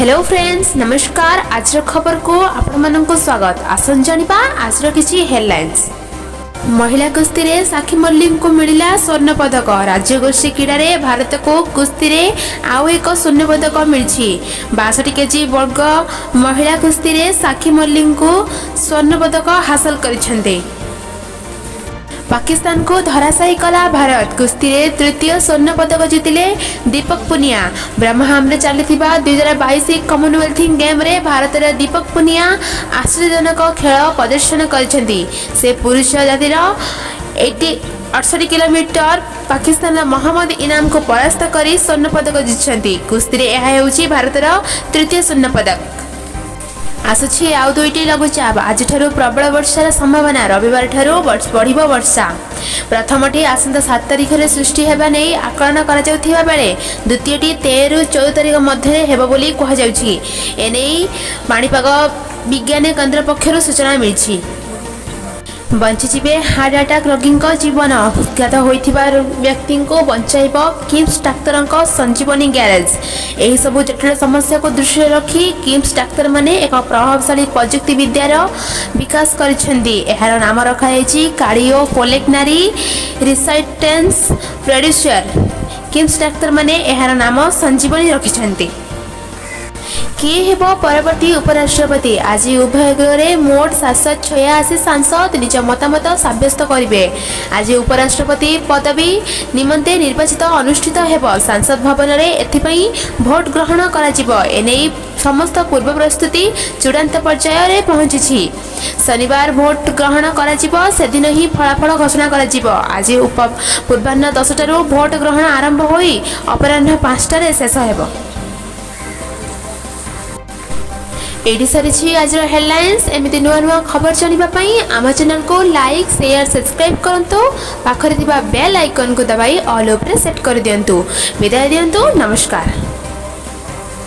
Hello friends नमस्कार। आज खबर को आपण मानक स्वागत। आसन जानिबा आज किछि हेडलाइंस। महिला कुस्ती रे साक्षी मल्लिक को मिला स्वर्ण पदक। राज्य गोष्ठी क्रीड़ा रे भारत को कुस्ती रे आउ एक स्वर्ण पदक मिली। 62 केजी वर्ग महिला कुस्ती रे साक्षी मल्लिक को स्वर्ण पदक हासिल करिसेंते। पाकिस्तान को धराशायी कला भारत। कुस्ती रे तृतीय स्वर्ण पदक जीतिले दीपक पुनिया। ब्रह्महाम रे चलिथिबा 2022 कॉमनवेल्थ गेम रे भारत रे दीपक पुनिया आश्चर्यजनक खेल प्रदर्शन करिसेंती। से पुरुष जातिर 68 किलोमीटर पाकिस्तान मोहम्मद इनाम को परास्त करी स्वर्ण पदक जीतिसेंती। कुस्ती रे यह हेउची भारत रो तृतीय स्वर्ण पदक। आसुछि आउ दुईटी लघुचाप। आज प्रबल वर्षार संभावना। रविवार ठारू बढ़ वर्षा। प्रथमटी आसंता 7 तारिख में सृष्टि हेबा नै आकलन करा जाउथिबा बेले द्वितीयटी 13 ରୁ 14 तारिख मध्य हेबो बोली कहा जाउछि। एनै पाणीपाग विज्ञान केन्द्र पक्षरु सूचना मिलिछि। बंचीजिबे हार्ट अटैक रोगी जीवन। हृदघात होइथिबा व्यक्ति को बंचाइब किम्स डाक्तर संजीवनी गैरेज। यही सब जटिल समस्या को दृष्टि रखी किम्स डाक्तर माने एक प्रभावशाली प्रजुक्ति विद्यार विकास करिसेंती। एहार नाम रखाଯାଇଛି कार्डियो पोलेक्नारी रिसाइटेंस प्रोड्यूसर। किम्स डाक्तर माने एहार नाम संजीवनी रखिसेंती। किए हेब परवर्ती उपराष्ट्रपति। आज उभय गृह मोट 786 सांसद निज मतामत सब्यस्त करेंगे। आज उपराष्ट्रपति पदवी निमंते निर्वाचित अनुष्ठित हेब। सांसद भवन में एथिपाई भोट ग्रहण करा। एने समस्त पूर्व प्रस्तुति चूड़ांत पर्याय रे पहुंची। शनिवार भोट ग्रहण करा सेदिन ही फलाफल घोषणा करा। आज पूर्वाह्न 10 टारू भोट ग्रहण आरंभ होई अपराह्न 5 टारे शेष हेब। एडी सरी आज हेडलाइंस। एमती नुआ नुआ खबर जानापी आम चैनल को लाइक शेयर सब्सक्राइब करंतु। पाखरे थिबा बेल आइकन को दबाई ऑल उपरे सेट कर दियंतु। विदाय दियंतु। नमस्कार।